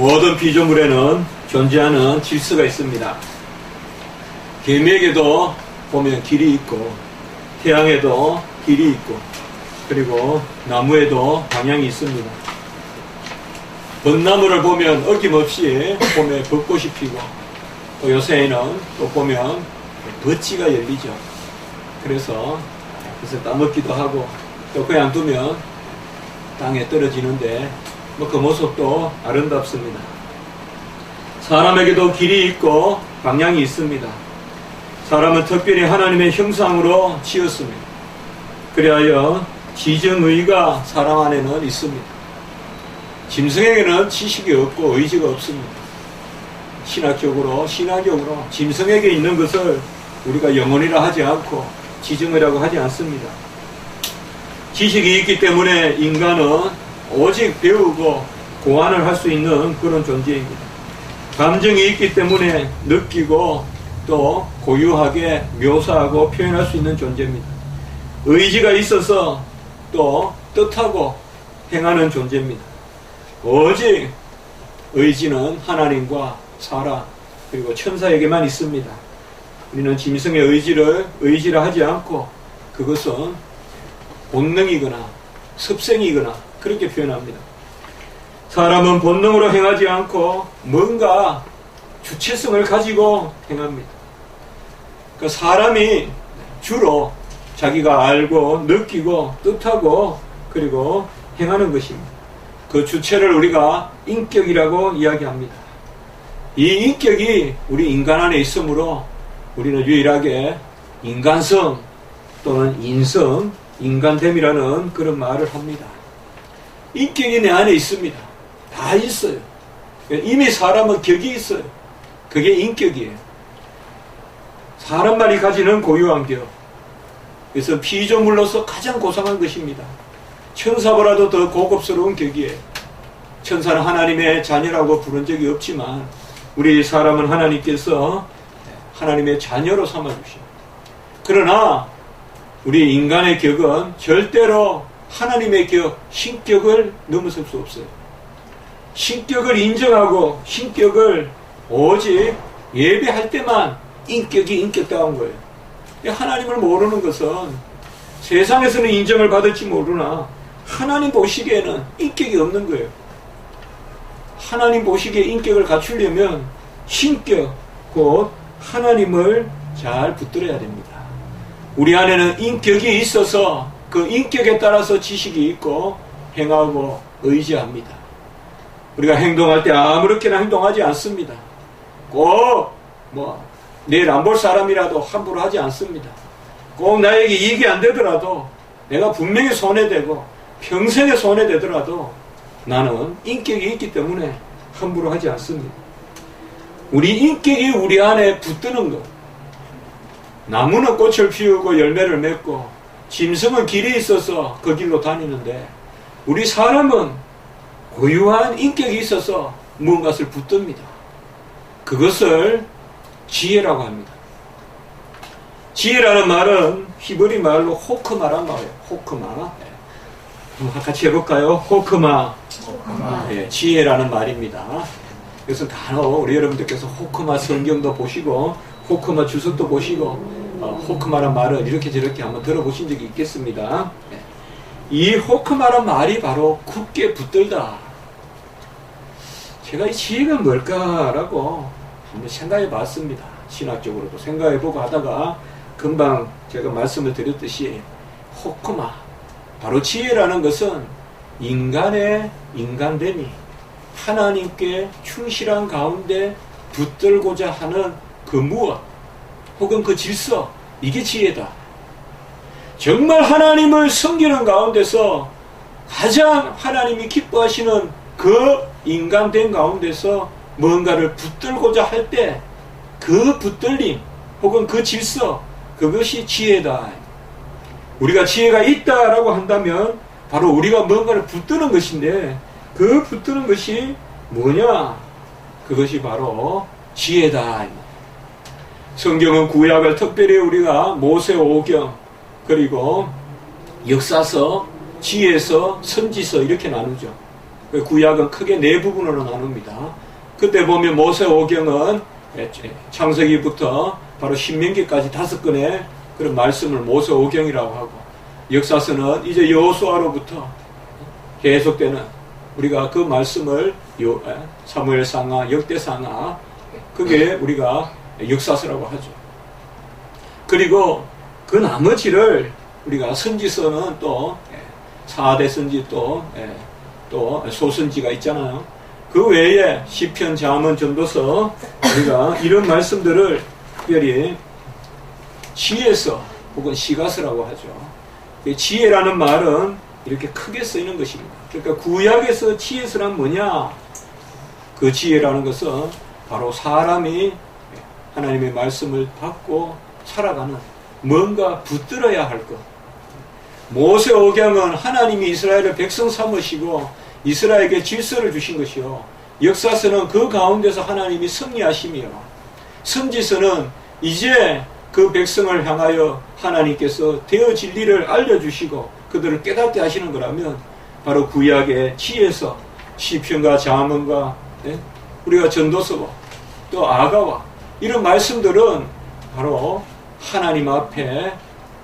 모든 피조물에는 존재하는 질서가 있습니다. 개미에게도 보면 길이 있고, 태양에도 길이 있고, 그리고 나무에도 방향이 있습니다. 벚나무를 보면 어김없이 봄에 벚꽃이 피고, 또 요새에는 또 보면 벚지가 열리죠. 그래서 따먹기도 하고, 또 그냥 두면 땅에 떨어지는데 그 모습도 아름답습니다. 사람에게도 길이 있고 방향이 있습니다. 사람은 특별히 하나님의 형상으로 지었습니다. 그리하여 지정의가 사람 안에는 있습니다. 짐승에게는 지식이 없고 의지가 없습니다. 신학적으로 짐승에게 있는 것을 우리가 영혼이라 하지 않고 지정의라고 하지 않습니다. 지식이 있기 때문에 인간은 오직 배우고 고안을 할 수 있는 그런 존재입니다. 감정이 있기 때문에 느끼고 또 고유하게 묘사하고 표현할 수 있는 존재입니다. 의지가 있어서 또 뜻하고 행하는 존재입니다. 오직 의지는 하나님과 사람 그리고 천사에게만 있습니다. 우리는 짐승의 의지를 하지 않고 그것은 본능이거나 습생이거나 그렇게 표현합니다. 사람은 본능으로 행하지 않고 뭔가 주체성을 가지고 행합니다. 그 사람이 주로 자기가 알고 느끼고 뜻하고 그리고 행하는 것입니다. 그 주체를 우리가 인격이라고 이야기합니다. 이 인격이 우리 인간 안에 있으므로 우리는 유일하게 인간성 또는 인성, 인간됨이라는 그런 말을 합니다. 인격이 내 안에 있습니다. 다 있어요. 이미 사람은 격이 있어요. 그게 인격이에요. 사람만이 가지는 고유한 격. 그래서 피조물로서 가장 고상한 것입니다. 천사보다도 더 고급스러운 격이에요. 천사는 하나님의 자녀라고 부른 적이 없지만 우리 사람은 하나님께서 하나님의 자녀로 삼아주십니다. 그러나 우리 인간의 격은 절대로 하나님의 격, 신격을 넘어설 수 없어요. 신격을 인정하고 신격을 오직 예배할 때만 인격이 인격다운 거예요. 하나님을 모르는 것은 세상에서는 인정을 받을지 모르나 하나님 보시기에는 인격이 없는 거예요. 하나님 보시기에 인격을 갖추려면 신격, 곧 하나님을 잘 붙들어야 됩니다. 우리 안에는 인격이 있어서 그 인격에 따라서 지식이 있고 행하고 의지합니다. 우리가 행동할 때 아무렇게나 행동하지 않습니다. 꼭 내일 안 볼 사람이라도 함부로 하지 않습니다. 꼭 나에게 이익이 안 되더라도 내가 분명히 손해되고 평생에 손해되더라도 나는 인격이 있기 때문에 함부로 하지 않습니다. 우리 인격이 우리 안에 붙드는 것. 나무는 꽃을 피우고 열매를 맺고 짐승은 길이 있어서 그 길로 다니는데 우리 사람은 고유한 인격이 있어서 무언가를 붙듭니다. 그것을 지혜라고 합니다. 지혜라는 말은 히브리 말로 호크마란 말이에요. 호크마. 같이 해볼까요? 호크마. 네, 지혜라는 말입니다. 그래서 간혹 우리 여러분들께서 호크마 성경도 보시고 호크마 주석도 보시고 호크마란 말을 이렇게 저렇게 한번 들어보신 적이 있겠습니다. 이 호크마란 말이 바로 굳게 붙들다. 제가 이 지혜가 뭘까라고 한번 생각해 봤습니다. 신학적으로도 생각해보고 하다가 금방 제가 말씀을 드렸듯이 호크마, 바로 지혜라는 것은 인간의 인간됨이 하나님께 충실한 가운데 붙들고자 하는 그 무엇 혹은 그 질서, 이게 지혜다. 정말 하나님을 섬기는 가운데서 가장 하나님이 기뻐하시는 그 인간됨 가운데서 뭔가를 붙들고자 할 때 그 붙들림 혹은 그 질서, 그것이 지혜다. 우리가 지혜가 있다라고 한다면 바로 우리가 뭔가를 붙드는 것인데 그 붙드는 것이 뭐냐? 그것이 바로 지혜다. 성경은 구약을 특별히 우리가 모세오경 그리고 역사서, 지혜서, 선지서 이렇게 나누죠. 구약은 크게 네 부분으로 나눕니다. 그때 보면 모세오경은 창세기부터 바로 신명기까지 5권의 그런 말씀을 모세오경이라고 하고, 역사서는 이제 여호수아로부터 계속되는 우리가 그 말씀을 사무엘상하, 역대상하, 그게 우리가 역사서라고 하죠. 그리고 그 나머지를 우리가 선지서는 또 4대 선지 또 소선지가 있잖아요. 그 외에 시편, 잠언, 전도서, 우리가 이런 말씀들을 특별히 지혜서 혹은 시가서라고 하죠. 지혜라는 말은 이렇게 크게 쓰이는 것입니다. 그러니까 구약에서 지혜서란 뭐냐? 그 지혜라는 것은 바로 사람이 하나님의 말씀을 받고 살아가는 뭔가 붙들어야 할 것. 모세오경은 하나님이 이스라엘을 백성 삼으시고 이스라엘에게 질서를 주신 것이요. 역사서는 그 가운데서 하나님이 승리하심이요. 선지서는 이제 그 백성을 향하여 하나님께서 되어 진리를 알려주시고 그들을 깨닫게 하시는 거라면 바로 구약의 지혜서, 시편과 잠언과 우리가 전도서와 또 아가와 이런 말씀들은 바로 하나님 앞에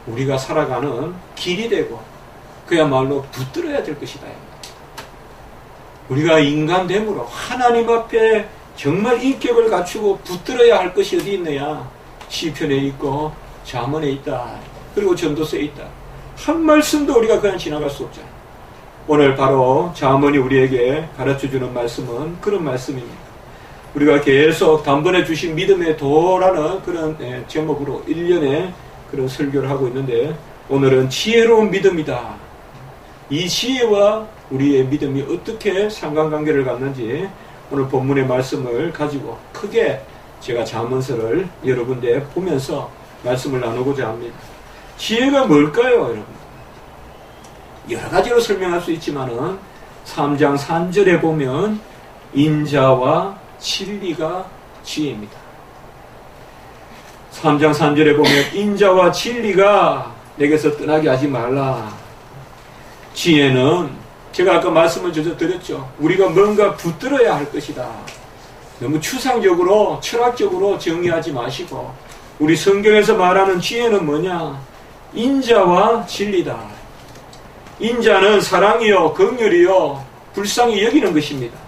우리가 살아가는 길이 되고 그야말로 붙들어야 될 것이다. 우리가 인간됨으로 하나님 앞에 정말 인격을 갖추고 붙들어야 할 것이 어디 있느냐? 시편에 있고 잠언에 있다. 그리고 전도서에 있다. 한 말씀도 우리가 그냥 지나갈 수 없잖아요. 오늘 바로 잠언이 우리에게 가르쳐주는 말씀은 그런 말씀입니다. 우리가 계속 단번에 주신 믿음의 도라는 그런 제목으로 1년에 그런 설교를 하고 있는데, 오늘은 지혜로운 믿음이다. 이 지혜와 우리의 믿음이 어떻게 상관관계를 갖는지 오늘 본문의 말씀을 가지고 크게 제가 잠언서를 여러 군데 보면서 말씀을 나누고자 합니다. 지혜가 뭘까요, 여러분? 여러 가지로 설명할 수 있지만은 3장 3절에 보면 인자와 진리가 지혜입니다. 3장 3절에 보면 인자와 진리가 내게서 떠나게 하지 말라. 지혜는 제가 아까 말씀을 드렸죠. 우리가 뭔가 붙들어야 할 것이다. 너무 추상적으로 철학적으로 정의하지 마시고 우리 성경에서 말하는 지혜는 뭐냐? 인자와 진리다. 인자는 사랑이요 긍휼이요 불쌍히 여기는 것입니다.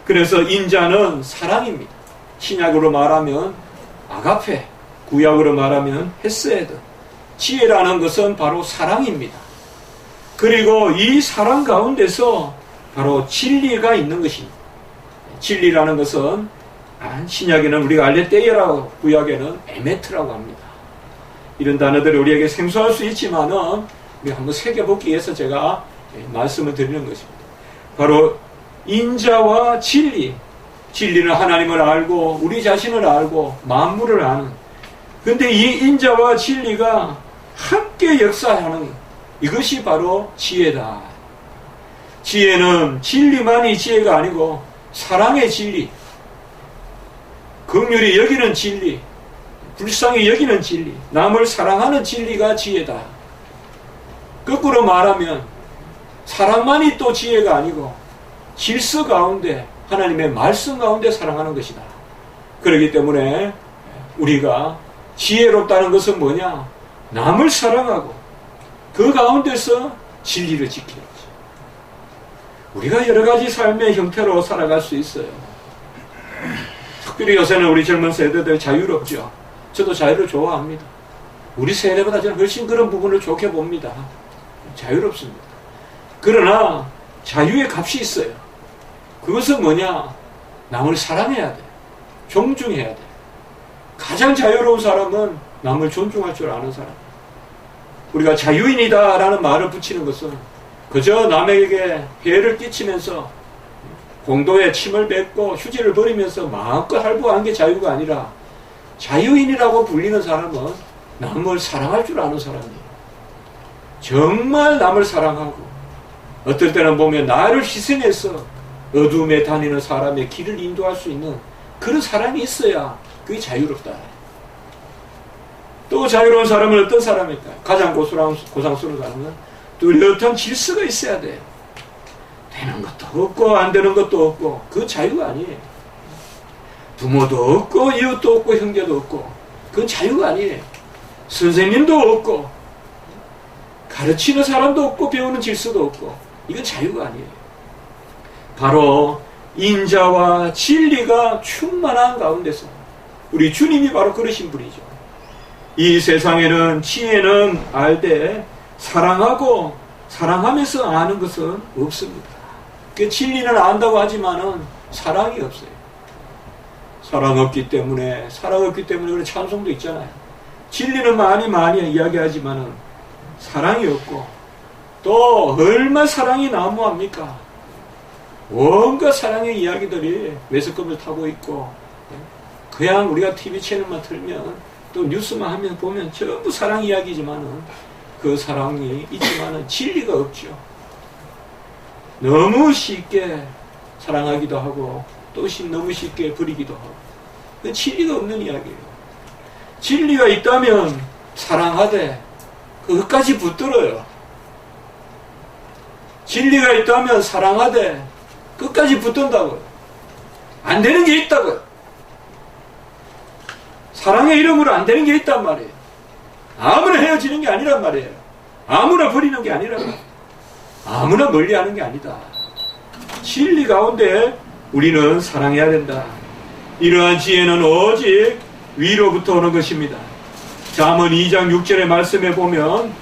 그래서 인자는 사랑입니다. 신약으로 말하면 아가페, 구약으로 말하면 헤세드. 지혜라는 것은 바로 사랑입니다. 그리고 이 사랑 가운데서 바로 진리가 있는 것입니다. 진리라는 것은 신약에는 우리가 알레테이라고, 구약에는 에메트라고 합니다. 이런 단어들이 우리에게 생소할 수 있지만은 우리 한번 새겨보기 위해서 제가 말씀을 드리는 것입니다. 바로 인자와 진리. 진리는 하나님을 알고 우리 자신을 알고 만물을 아는. 근데 이 인자와 진리가 함께 역사하는 이것이 바로 지혜다. 지혜는 진리만이 지혜가 아니고 사랑의 진리, 긍휼히 여기는 진리, 불쌍히 여기는 진리, 남을 사랑하는 진리가 지혜다. 거꾸로 말하면 사랑만이 또 지혜가 아니고 질서 가운데 하나님의 말씀 가운데 사랑하는 것이다. 그렇기 때문에 우리가 지혜롭다는 것은 뭐냐? 남을 사랑하고 그 가운데서 진리를 지키는 거죠. 우리가 여러 가지 삶의 형태로 살아갈 수 있어요. 특별히 요새는 우리 젊은 세대들 자유롭죠. 저도 자유를 좋아합니다. 우리 세대보다 저는 훨씬 그런 부분을 좋게 봅니다. 자유롭습니다. 그러나 자유의 값이 있어요. 그것은 뭐냐? 남을 사랑해야 돼. 존중해야 돼. 가장 자유로운 사람은 남을 존중할 줄 아는 사람. 우리가 자유인이다 라는 말을 붙이는 것은 그저 남에게 해를 끼치면서 공도에 침을 뱉고 휴지를 버리면서 마음껏 할부하는 게 자유가 아니라, 자유인이라고 불리는 사람은 남을 사랑할 줄 아는 사람이에요. 정말 남을 사랑하고 어떨 때는 보면 나를 희생해서 어둠에 다니는 사람의 길을 인도할 수 있는 그런 사람이 있어야 그게 자유롭다. 또 자유로운 사람은 어떤 사람일까요? 가장 고상스러운 사람은 뚜렷한 질서가 있어야 돼요. 되는 것도 없고 안 되는 것도 없고 그 자유가 아니에요. 부모도 없고 이웃도 없고 형제도 없고 그건 자유가 아니에요. 선생님도 없고 가르치는 사람도 없고 배우는 질서도 없고 이건 자유가 아니에요. 바로 인자와 진리가 충만한 가운데서 우리 주님이 바로 그러신 분이죠. 이 세상에는 지혜는 알되 사랑하고 사랑하면서 아는 것은 없습니다. 그 진리는 안다고 하지만은 사랑이 없어요. 사랑 없기 때문에 그런 찬송도 있잖아요. 진리는 많이 이야기하지만은 사랑이 없고 또 얼마 사랑이 난무합니까? 온갖 사랑의 이야기들이 매스컴을 타고 있고 그냥 우리가 TV 채널만 틀면 또 뉴스만 하면 보면 전부 사랑 이야기지만은 그 사랑이 있지만은 진리가 없죠. 너무 쉽게 사랑하기도 하고 또 너무 쉽게 버리기도 하고 그 진리가 없는 이야기예요. 진리가 있다면 사랑하되 그것까지 붙들어요. 진리가 있다면 사랑하되 끝까지 붙든다고요. 안 되는 게 있다고요. 사랑의 이름으로 안 되는 게 있단 말이에요. 아무나 헤어지는 게 아니란 말이에요. 아무나 버리는 게 아니란 말이에요. 아무나 멀리하는 게 아니다. 진리 가운데 우리는 사랑해야 된다. 이러한 지혜는 오직 위로부터 오는 것입니다. 잠언 2장 6절의 말씀에 보면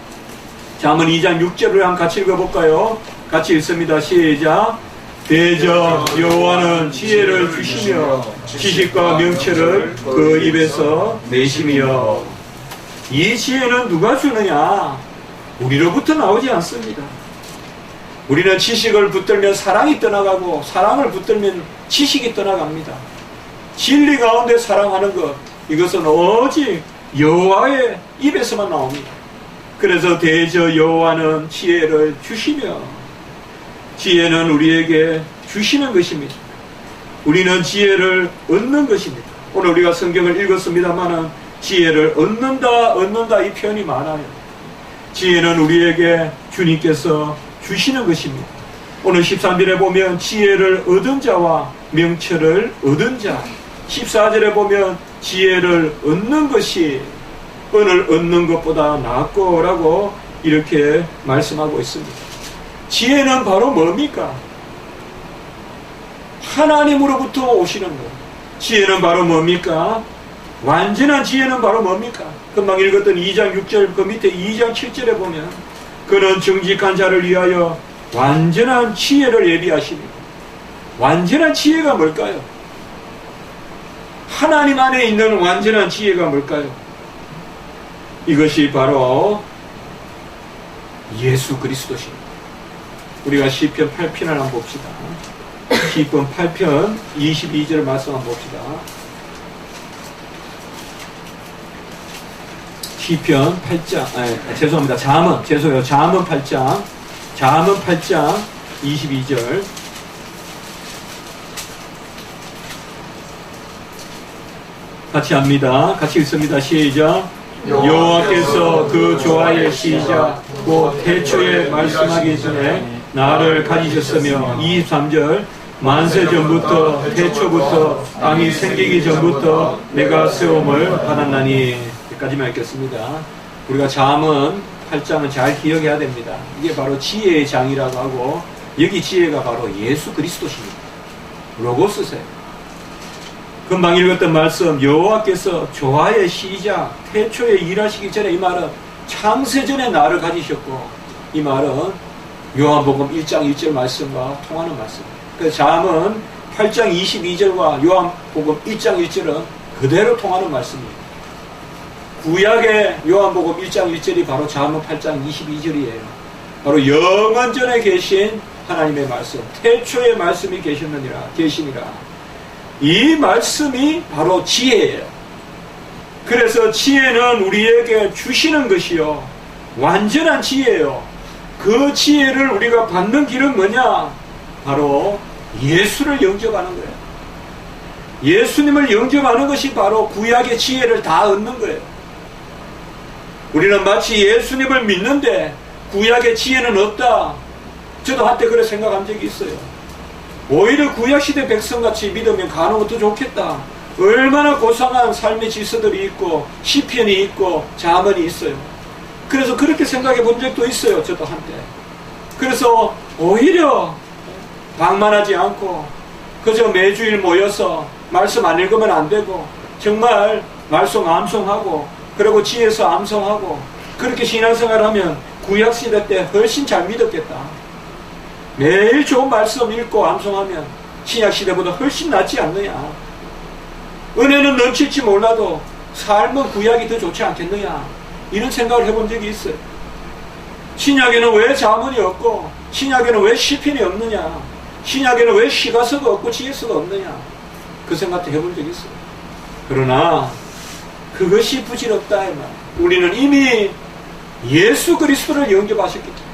잠언 2장 6절을 한번 같이 읽어볼까요? 같이 읽습니다. 시작. 대저 여호와는 지혜를 주시며 지식과 명철을 그 입에서 내시며. 이 지혜는 누가 주느냐? 우리로부터 나오지 않습니다. 우리는 지식을 붙들면 사랑이 떠나가고 사랑을 붙들면 지식이 떠나갑니다. 진리 가운데 사랑하는 것, 이것은 오직 여호와의 입에서만 나옵니다. 그래서 대저 여호와는 지혜를 주시며, 지혜는 우리에게 주시는 것입니다. 우리는 지혜를 얻는 것입니다. 오늘 우리가 성경을 읽었습니다마는 지혜를 얻는다 이 표현이 많아요. 지혜는 우리에게 주님께서 주시는 것입니다. 오늘 13절에 보면 지혜를 얻은 자와 명철을 얻은 자, 14절에 보면 지혜를 얻는 것이 은을 얻는 것보다 낫고라고 이렇게 말씀하고 있습니다. 지혜는 바로 뭡니까? 하나님으로부터 오시는 것. 지혜는 바로 뭡니까? 완전한 지혜는 바로 뭡니까? 금방 읽었던 2장 6절 그 밑에 2장 7절에 보면 그는 정직한 자를 위하여 완전한 지혜를 예비하십니다. 완전한 지혜가 뭘까요? 하나님 안에 있는 완전한 지혜가 뭘까요? 이것이 바로 예수 그리스도십니다. 우리가 시편 8편을 한번 봅시다. 시편 8편 22절 말씀 한번 봅시다. 시편 8장, 죄송합니다. 잠언 8장 22절. 같이 합니다. 같이 읽습니다. 시작. 여호와께서 그 조화의 시작 곧 태초에 말씀하기 전에 나를 가지셨으며. 23절. 만세 전부터 태초부터 땅이 생기기 전부터 내가 세움을 받았나니. 여기까지만 읽겠습니다. 우리가 잠언 8장은 잘 기억해야 됩니다. 이게 바로 지혜의 장이라고 하고 여기 지혜가 바로 예수 그리스도십니다. 로고스세요. 금방 읽었던 말씀, 여호와께서 조화의 시작 태초에 일하시기 전에, 이 말은 창세전에 나를 가지셨고, 이 말은 요한복음 1장 1절 말씀과 통하는 말씀입니다. 그 잠언 8장 22절과 요한복음 1장 1절은 그대로 통하는 말씀입니다. 구약의 요한복음 1장 1절이 바로 잠언 8장 22절이에요. 바로 영원전에 계신 하나님의 말씀, 태초의 말씀이 계시니라. 이 말씀이 바로 지혜예요. 그래서 지혜는 우리에게 주시는 것이요, 완전한 지혜예요. 그 지혜를 우리가 받는 길은 뭐냐? 바로 예수를 영접하는 거예요. 예수님을 영접하는 것이 바로 구약의 지혜를 다 얻는 거예요. 우리는 마치 예수님을 믿는데 구약의 지혜는 없다, 저도 한때 그래 생각한 적이 있어요. 오히려 구약시대 백성같이 믿으면 간혹 더 좋겠다. 얼마나 고상한 삶의 질서들이 있고 시편이 있고 잠언이 있어요. 그래서 그렇게 생각해 본 적도 있어요. 저도 한때. 그래서 오히려 방만하지 않고 그저 매주일 모여서 말씀 안 읽으면 안 되고 정말 말씀 암송하고 그리고 지혜서 암송하고 그렇게 신앙생활하면 구약시대 때 훨씬 잘 믿었겠다. 매일 좋은 말씀 읽고 암송하면 신약시대보다 훨씬 낫지 않느냐. 은혜는 넘칠지 몰라도 삶은 구약이 더 좋지 않겠느냐. 이런 생각을 해본 적이 있어요. 신약에는 왜 잠언이 없고 신약에는 왜 시편이 없느냐. 신약에는 왜 시가서가 없고 지혜서가 없느냐. 그 생각도 해본 적이 있어요. 그러나 그것이 부질없다 이 말. 우리는 이미 예수 그리스도를 영접하셨기 때문에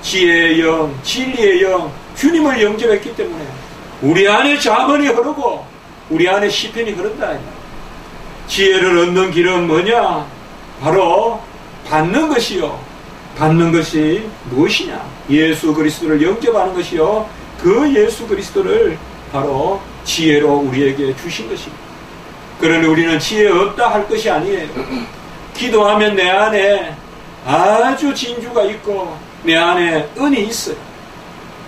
지혜의 영, 진리의 영, 주님을 영접했기 때문에 우리 안에 잠언이 흐르고 우리 안에 시편이 흐른다 이 말. 지혜를 얻는 길은 뭐냐? 바로 받는 것이요. 받는 것이 무엇이냐? 예수 그리스도를 영접하는 것이요. 그 예수 그리스도를 바로 지혜로 우리에게 주신 것입니다. 그러니 우리는 지혜 없다 할 것이 아니에요. 기도하면 내 안에 아주 진주가 있고 내 안에 은이 있어요.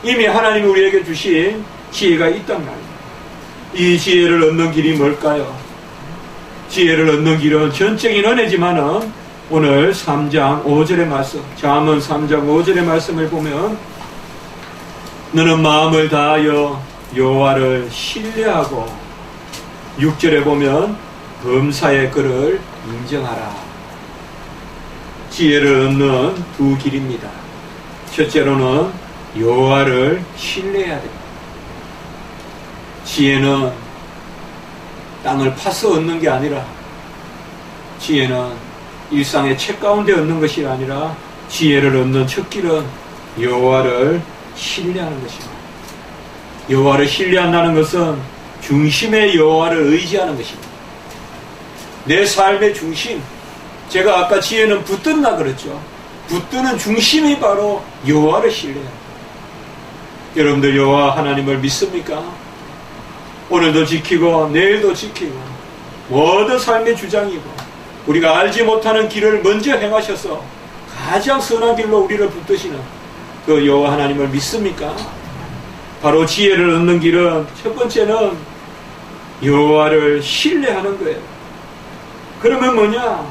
이미 하나님이 우리에게 주신 지혜가 있단 말이에요. 이 지혜를 얻는 길이 뭘까요? 지혜를 얻는 길은 전적인 은혜지만은 오늘 3장 5절의 말씀, 잠언 3장 5절의 말씀을 보면 너는 마음을 다하여 여호와를 신뢰하고 6절에 보면 범사의 그를 인정하라. 지혜를 얻는 두 길입니다. 첫째로는 여호와를 신뢰해야 됩니다. 지혜는 땅을 파서 얻는 게 아니라 지혜는 일상의 책 가운데 얻는 것이 아니라 지혜를 얻는 첫 길은 여호와를 신뢰하는 것입니다. 여호와를 신뢰한다는 것은 중심의 여호와를 의지하는 것입니다. 내 삶의 중심, 제가 아까 지혜는 붙든다 그랬죠. 붙드는 중심이 바로 여호와를 신뢰합니다. 여러분들 여호와 하나님을 믿습니까? 오늘도 지키고 내일도 지키고 모든 삶의 주장이고 우리가 알지 못하는 길을 먼저 행하셔서 가장 선한 길로 우리를 붙드시는 그 여호와 하나님을 믿습니까? 바로 지혜를 얻는 길은 첫 번째는 여호와를 신뢰하는 거예요. 그러면 뭐냐?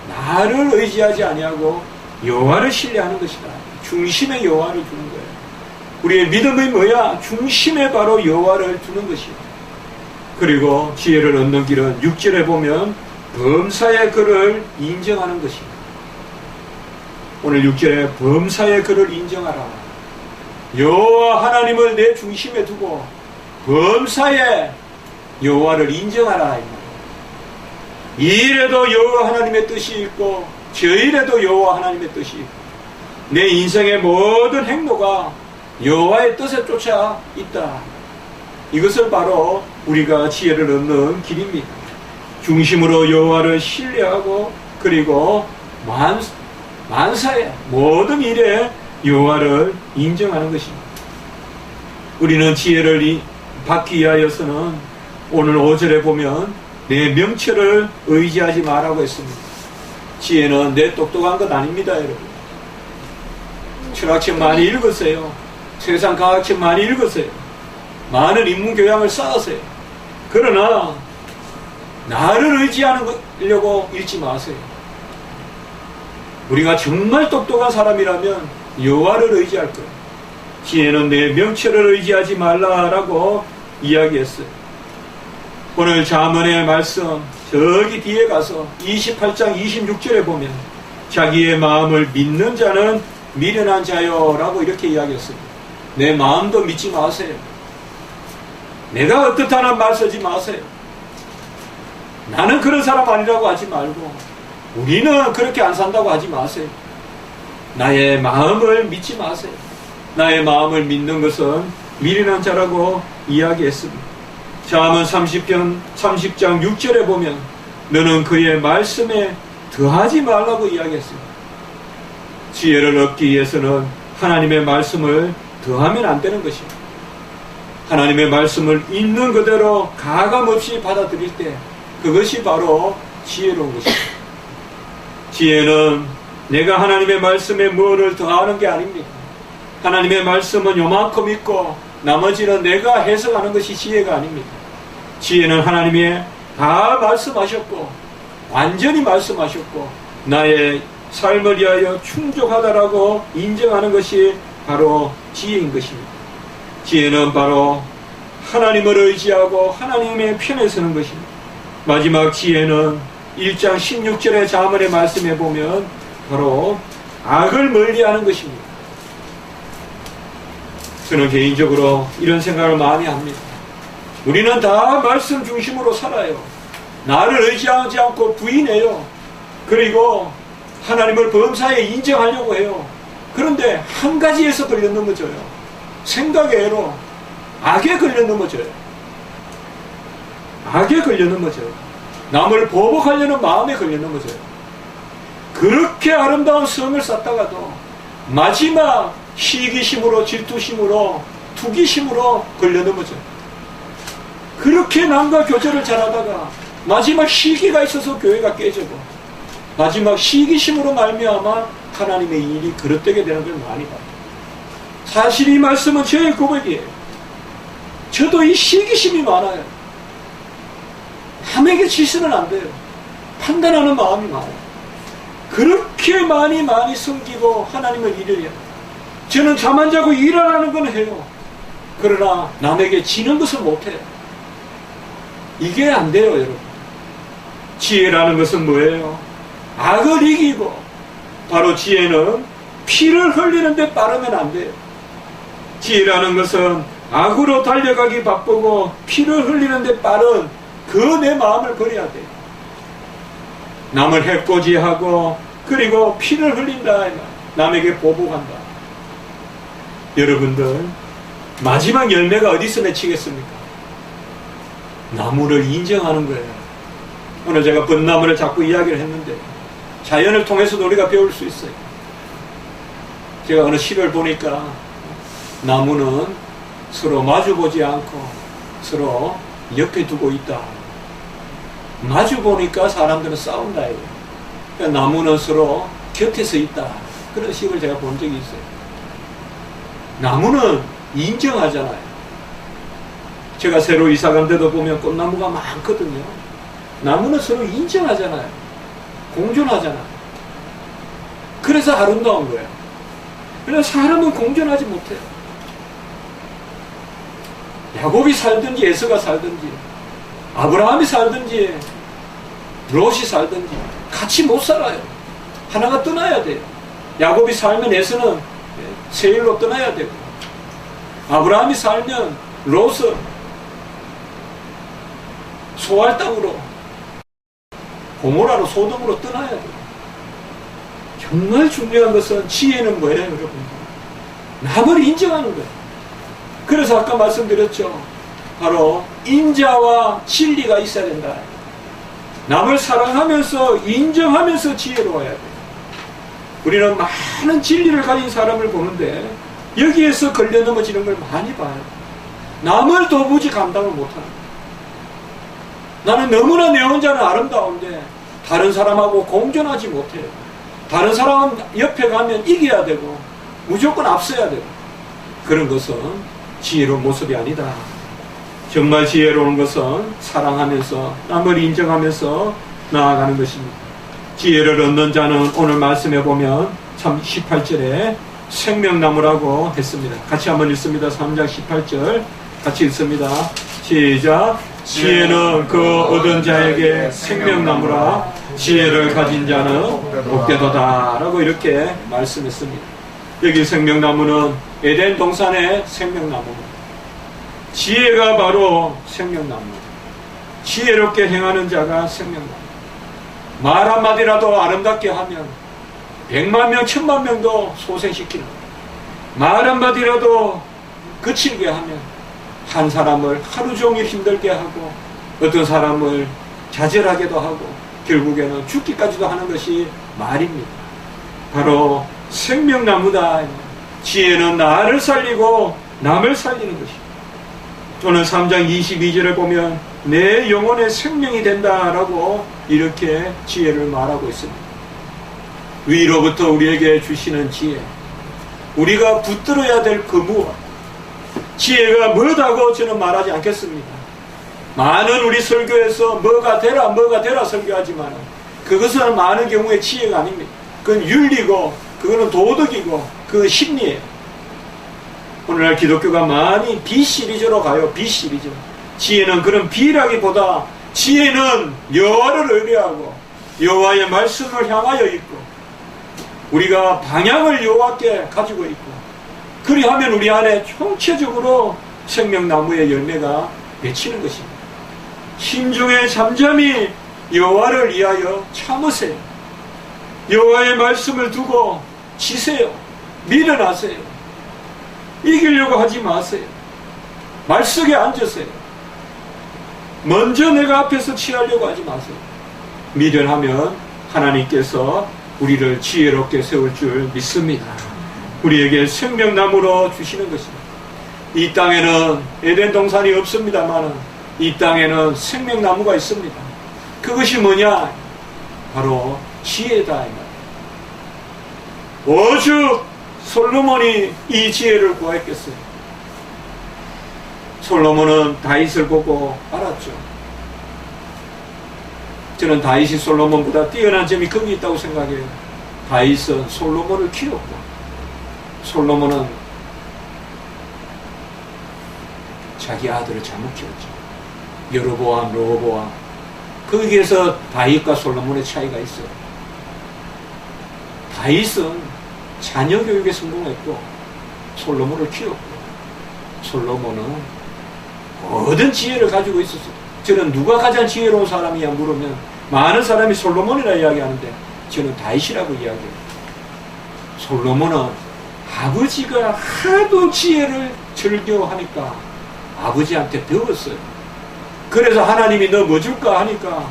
나를 의지하지 아니하고 여호와를 신뢰하는 것이다. 중심의 여호와를 두는 거예요. 우리의 믿음이 뭐야? 중심에 바로 여호와를 두는 것이에요. 그리고 지혜를 얻는 길은 6절에 보면 범사의 그를 인정하는 것입니다. 오늘 6절에 범사의 그를 인정하라. 여호와 하나님을 내 중심에 두고 범사의 여호와를 인정하라. 이 일에도 여호와 하나님의 뜻이 있고 저 일에도 여호와 하나님의 뜻이 있고 내 인생의 모든 행로가 여호와의 뜻에 쫓아 있다. 이것을 바로 우리가 지혜를 얻는 길입니다. 중심으로 여호와를 신뢰하고 그리고 만사의 모든 일에 여호와를 인정하는 것입니다. 우리는 지혜를 받기 위하여서는 오늘 5절에 보면 내 명철을 의지하지 말라고 했습니다. 지혜는 내 똑똑한 것 아닙니다, 여러분. 철학책 많이 읽으세요. 세상 과학책 많이 읽으세요. 많은 인문교양을 쌓으세요. 그러나 나를 의지하려고 읽지 마세요. 우리가 정말 똑똑한 사람이라면 여호와를 의지할 거예요. 지혜는 내 명철을 의지하지 말라라고 이야기했어요. 오늘 잠언의 말씀 저기 뒤에 가서 28장 26절에 보면 자기의 마음을 믿는 자는 미련한 자요 라고 이렇게 이야기했습니다. 내 마음도 믿지 마세요. 내가 어떻다는 말 쓰지 마세요. 나는 그런 사람 아니라고 하지 말고 우리는 그렇게 안 산다고 하지 마세요. 나의 마음을 믿지 마세요. 나의 마음을 믿는 것은 미련한 자라고 이야기했습니다. 잠언 30장 6절에 보면 너는 그의 말씀에 더하지 말라고 이야기했습니다. 지혜를 얻기 위해서는 하나님의 말씀을 더하면 안 되는 것입니다. 하나님의 말씀을 있는 그대로 가감없이 받아들일 때 그것이 바로 지혜로운 것입니다. 지혜는 내가 하나님의 말씀에 뭐를 더하는 게 아닙니다. 하나님의 말씀은 요만큼 있고 나머지는 내가 해석하는 것이 지혜가 아닙니다. 지혜는 하나님이 다 말씀하셨고 완전히 말씀하셨고 나의 삶을 위하여 충족하다라고 인정하는 것이 바로 지혜인 것입니다. 지혜는 바로 하나님을 의지하고 하나님의 편에 서는 것입니다. 마지막 지혜는 1장 16절의 잠언의 말씀에 보면 바로 악을 멀리하는 것입니다. 저는 개인적으로 이런 생각을 많이 합니다. 우리는 다 말씀 중심으로 살아요. 나를 의지하지 않고 부인해요. 그리고 하나님을 범사에 인정하려고 해요. 그런데 한 가지에서 걸려 넘어져요. 생각의 애로 악에 걸려 넘어져요. 악에 걸려 넘어져요. 남을 보복하려는 마음에 걸려 넘어져요. 그렇게 아름다운 성을 쌓다가도 마지막 시기심으로 질투심으로 투기심으로 걸려 넘어져요. 그렇게 남과 교제를 잘하다가 마지막 시기가 있어서 교회가 깨지고 마지막 시기심으로 말미암아 하나님의 일이 그릇되게 되는 걸 많이 봐요. 사실 이 말씀은 저의 고백이에요. 저도 이 시기심이 많아요. 남에게 지시는 안 돼요. 판단하는 마음이 많아요. 그렇게 많이 섬기고 하나님을 일을 해요. 저는 잠 안 자고 일하라는 건 해요. 그러나 남에게 지는 것은 못해요. 이게 안 돼요, 여러분. 지혜라는 것은 뭐예요? 악을 이기고 바로 지혜는 피를 흘리는데 빠르면 안 돼요. 지혜라는 것은 악으로 달려가기 바쁘고 피를 흘리는데 빠른 그 내 마음을 버려야 돼요. 남을 해코지하고 그리고 피를 흘린다. 남에게 보복한다. 여러분들 마지막 열매가 어디서 맺히겠습니까? 나무를 인정하는 거예요. 오늘 제가 벚나무를 자꾸 이야기를 했는데 자연을 통해서도 우리가 배울 수 있어요. 제가 어느 시를 보니까 나무는 서로 마주보지 않고 서로 옆에 두고 있다. 마주보니까 사람들은 싸운다. 그러니까 나무는 서로 곁에서 있다. 그런 식을 제가 본 적이 있어요. 나무는 인정하잖아요. 제가 새로 이사 간 데도 보면 꽃나무가 많거든요. 나무는 서로 인정하잖아요. 공존하잖아요. 그래서 아름다운 거예요. 그래서 사람은 공존하지 못해요. 야곱이 살든지 에서가 살든지 아브라함이 살든지 롯이 살든지 같이 못 살아요. 하나가 떠나야 돼요. 야곱이 살면 에서는 세일로 떠나야 되고 아브라함이 살면 롯은 소알 땅으로 고모라로 소돔으로 떠나야 돼요. 정말 중요한 것은 지혜는 뭐예요, 여러분? 남을 인정하는 거예요. 그래서 아까 말씀드렸죠. 바로 인자와 진리가 있어야 된다. 남을 사랑하면서 인정하면서 지혜로워야 돼요. 우리는 많은 진리를 가진 사람을 보는데 여기에서 걸려 넘어지는 걸 많이 봐요. 남을 도무지 감당을 못하는 거예요. 나는 너무나 내 혼자는 아름다운데 다른 사람하고 공존하지 못해요. 다른 사람 옆에 가면 이겨야 되고 무조건 앞서야 되고 그런 것은 지혜로운 모습이 아니다. 정말 지혜로운 것은 사랑하면서 남을 인정하면서 나아가는 것입니다. 지혜를 얻는 자는 오늘 말씀해 보면 참 18절에 생명나무라고 했습니다. 같이 한번 읽습니다. 3장 18절 같이 읽습니다. 시작. 지혜는 그 얻은 자에게 생명나무라 지혜를 가진 자는 복되도다 라고 이렇게 말씀했습니다. 여기 생명나무는 에덴 동산의 생명나무입니다. 지혜가 바로 생명나무입니다. 지혜롭게 행하는 자가 생명나무. 말 한마디라도 아름답게 하면 100만 명, 1000만 명도 소생시키는 말 한마디라도 거칠게 하면 한 사람을 하루 종일 힘들게 하고 어떤 사람을 좌절하게도 하고 결국에는 죽기까지도 하는 것이 말입니다. 바로 생명나무다. 지혜는 나를 살리고 남을 살리는 것이다. 또는 3장 22절에 보면 내 영혼의 생명이 된다라고 이렇게 지혜를 말하고 있습니다. 위로부터 우리에게 주시는 지혜, 우리가 붙들어야 될 그무와 지혜가 뭐다고 저는 말하지 않겠습니다. 많은 우리 설교에서 뭐가 되라 설교하지만 그것은 많은 경우에 지혜가 아닙니다. 그건 윤리고 그거는 도덕이고 그 심리예요. 오늘날 기독교가 많이 B 시리즈로 가요. B 시리즈. 지혜는 그런 B라기보다 지혜는 여호와를 의뢰하고 여호와의 말씀을 향하여 있고 우리가 방향을 여호와께 가지고 있고 그리하면 우리 안에 총체적으로 생명나무의 열매가 맺히는 것입니다. 심중에 잠잠히 여호와를 위하여 참으세요. 여호와의 말씀을 두고 지세요. 밀어나세요. 이기려고 하지 마세요. 말 속에 앉으세요. 먼저 내가 앞에서 취하려고 하지 마세요. 미련하면 하나님께서 우리를 지혜롭게 세울 줄 믿습니다. 우리에게 생명나무로 주시는 것입니다. 이 땅에는 에덴 동산이 없습니다만 이 땅에는 생명나무가 있습니다. 그것이 뭐냐? 바로 지혜다. 오죽 솔로몬이 이 지혜를 구했겠어요. 솔로몬은 다윗을 보고 알았죠. 저는 다윗이 솔로몬보다 뛰어난 점이 거기 있다고 생각해요. 다윗은 솔로몬을 키웠고 솔로몬은 자기 아들을 잘못 키웠죠. 여로보암, 르호보암. 거기에서 다윗과 솔로몬의 차이가 있어요. 다윗은 자녀 교육에 성공했고 솔로몬을 키웠고 솔로몬은 모든 지혜를 가지고 있었어요. 저는 누가 가장 지혜로운 사람이냐 물으면 많은 사람이 솔로몬이라 이야기하는데 저는 다윗이라고 이야기해요. 솔로몬은 아버지가 하도 지혜를 즐겨하니까 아버지한테 배웠어요. 그래서 하나님이 너 뭐 줄까 하니까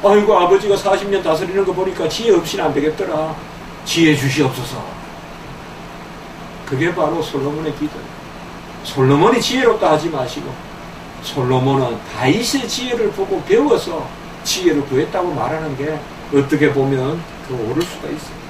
아이고 아버지가 40년 다스리는 거 보니까 지혜 없이는 안 되겠더라. 지혜 주시옵소서. 그게 바로 솔로몬의 기도예요. 솔로몬이 지혜롭다 하지 마시고 솔로몬은 다윗의 지혜를 보고 배워서 지혜를 구했다고 말하는 게 어떻게 보면 더 옳을 수가 있어요.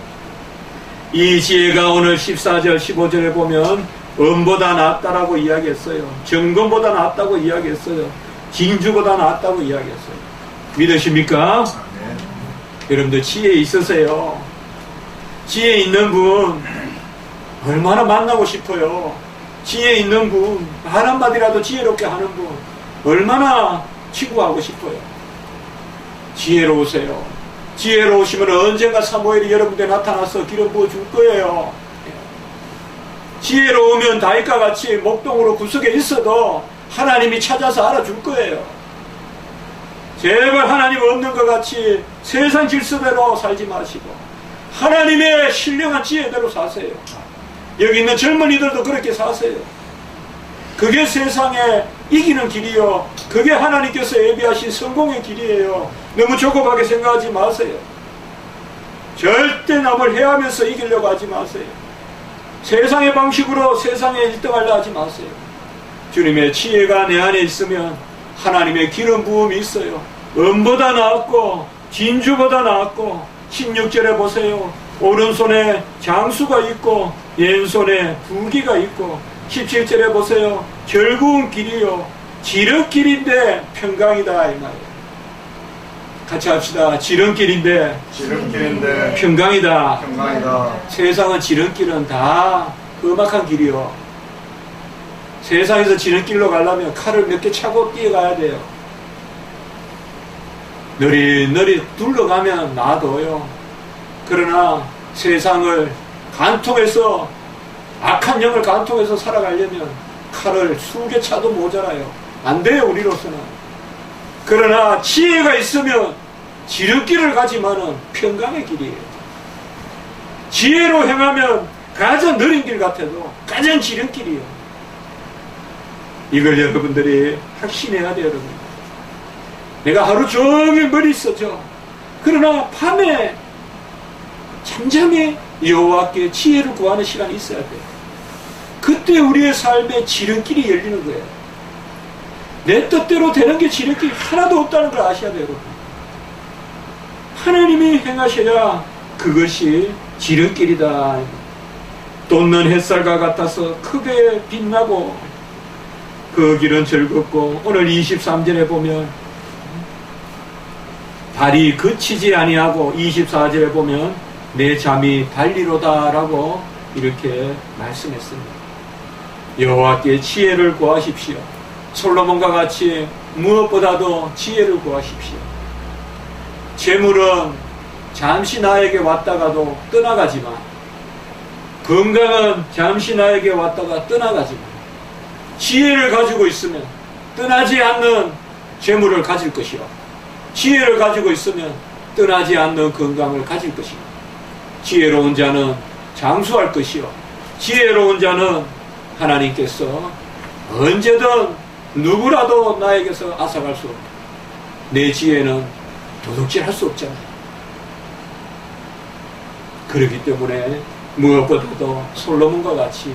이 지혜가 오늘 14절 15절에 보면 은보다 낫다라고 이야기했어요. 정금보다 낫다고 이야기했어요. 진주보다 낫다고 이야기했어요. 믿으십니까? 네. 여러분들 지혜 있으세요? 지혜 있는 분 얼마나 만나고 싶어요. 지혜 있는 분 말 한마디라도 지혜롭게 하는 분 얼마나 치구하고 싶어요. 지혜로우세요. 지혜로우시면 언젠가 사무엘이 여러분께 나타나서 기름 부어줄 거예요. 지혜로우면 다윗과 같이 목동으로 구석에 있어도 하나님이 찾아서 알아줄 거예요. 제발 하나님 없는 것 같이 세상 질서대로 살지 마시고 하나님의 신령한 지혜대로 사세요. 여기 있는 젊은이들도 그렇게 사세요. 그게 세상에 이기는 길이요. 그게 하나님께서 예비하신 성공의 길이에요. 너무 조급하게 생각하지 마세요. 절대 남을 해하면서 이기려고 하지 마세요. 세상의 방식으로 세상에 1등하려 하지 마세요. 주님의 지혜가 내 안에 있으면 하나님의 기름 부음이 있어요. 은보다 나았고 진주보다 나았고 16절에 보세요. 오른손에 장수가 있고 왼손에 부기가 있고 17절에 보세요. 결구운 길이요 지름길인데 평강이다 이 말이에요. 같이 합시다. 지름길인데 평강이다. 세상은 지름길은 다 험악한 길이요. 세상에서 지름길로 가려면 칼을 몇 개 차고 뛰어가야 돼요. 느릿느릿 둘러가면 놔둬요. 그러나 세상을 간통해서 악한 영을 간통해서 살아가려면 칼을 수개 차도 모자라요. 안 돼요 우리로서는. 그러나 지혜가 있으면 지름길을 가지만은 평강의 길이에요. 지혜로 행하면 가장 느린 길 같아도 가장 지름길이에요. 이걸 여러분들이 확신해야 돼요. 여러분. 내가 하루 종일 머리 써죠. 그러나 밤에 잠잠히 여호와께 지혜를 구하는 시간이 있어야 돼요. 그때 우리의 삶에 지름길이 열리는 거예요. 내 뜻대로 되는 게 지름길이 하나도 없다는 걸 아셔야 돼요. 하나님이 행하셔야 그것이 지름길이다. 돋는 햇살과 같아서 크게 빛나고 그 길은 즐겁고, 오늘 23절에 보면 발이 그치지 아니하고 24절에 보면 내 잠이 달리로다 라고 이렇게 말씀했습니다. 여호와께 지혜를 구하십시오. 솔로몬과 같이 무엇보다도 지혜를 구하십시오. 재물은 잠시 나에게 왔다가도 떠나가지만, 건강은 잠시 나에게 왔다가 떠나가지만, 지혜를 가지고 있으면 떠나지 않는 재물을 가질 것이요, 지혜를 가지고 있으면 떠나지 않는 건강을 가질 것이요, 지혜로운 자는 장수할 것이요, 지혜로운 자는 하나님께서 언제든 누구라도 나에게서 앗아갈 수 없다. 내 지혜는 도둑질할 수 없잖아요. 그렇기 때문에 무엇보다도 솔로몬과 같이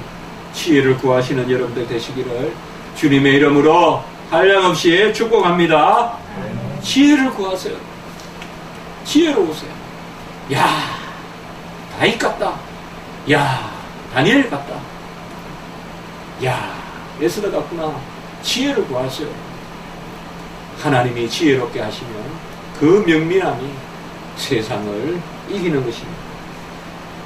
지혜를 구하시는 여러분들 되시기를 주님의 이름으로 한량없이 축복합니다. 지혜를 구하세요. 지혜로우세요. 야, 다윗 같다. 야, 다니엘 같다. 야, 에스더 같구나. 지혜를 구하세요. 하나님이 지혜롭게 하시면 그 명민함이 세상을 이기는 것입니다.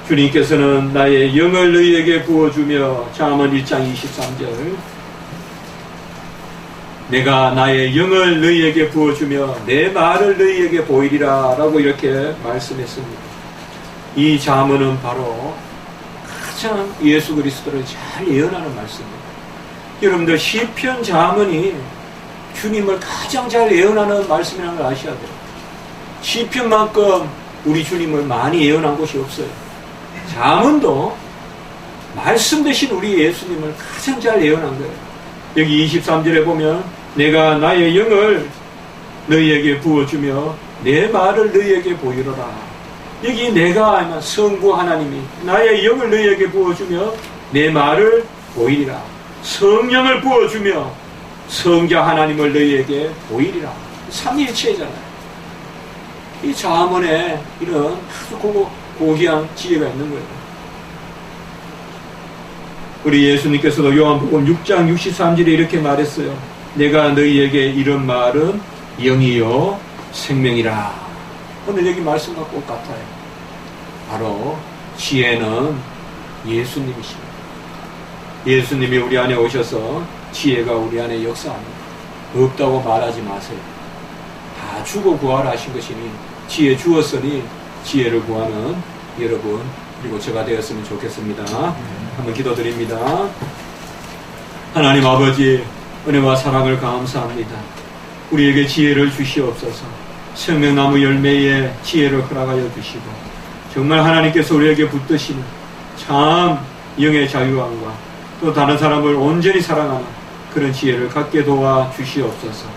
주님께서는 나의 영을 너희에게 부어주며, 잠언 1장 23절, 내가 나의 영을 너희에게 부어주며 내 말을 너희에게 보이리라 라고 이렇게 말씀했습니다. 이 잠언은 바로 가장 예수 그리스도를 잘 예언하는 말씀입니다. 여러분들 시편 잠언이 주님을 가장 잘 예언하는 말씀이라는 걸 아셔야 돼요. 시편만큼 우리 주님을 많이 예언한 곳이 없어요. 잠언도 말씀 대신 우리 예수님을 가장 잘 예언한 거예요. 여기 23절에 보면 내가 나의 영을 너희에게 부어주며 내 말을 너희에게 보이로라. 여기 내가 아니면 성부 하나님이 나의 영을 너희에게 부어주며 내 말을 보이리라. 성령을 부어주며 성자 하나님을 너희에게 보이리라. 삼위일체잖아요. 이 잠언에 이런 아주 고귀한 지혜가 있는 거예요. 우리 예수님께서도 요한복음 6장 63절에 이렇게 말했어요. 내가 너희에게 이런 말은 영이요 생명이라. 오늘 여기 말씀과 똑같아요. 바로 지혜는 예수님이십니다. 예수님이 우리 안에 오셔서 지혜가 우리 안에 역사합니다. 없다고 말하지 마세요. 다 주고 구하라 하신 것이니 지혜 주었으니 지혜를 구하는 여러분 그리고 제가 되었으면 좋겠습니다. 한번 기도드립니다. 하나님 아버지, 은혜와 사랑을 감사합니다. 우리에게 지혜를 주시옵소서. 생명나무 열매에 지혜를 허락하여 주시고, 정말 하나님께서 우리에게 붙드시는 참 영의 자유함과 또 다른 사람을 온전히 사랑하는 그런 지혜를 갖게 도와 주시옵소서.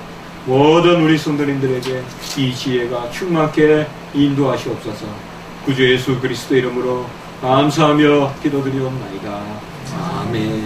모든 우리 성도님들에게 이 지혜가 충만케 인도하시옵소서. 구주 예수 그리스도 이름으로 감사하며 기도드리옵나이다. 아멘.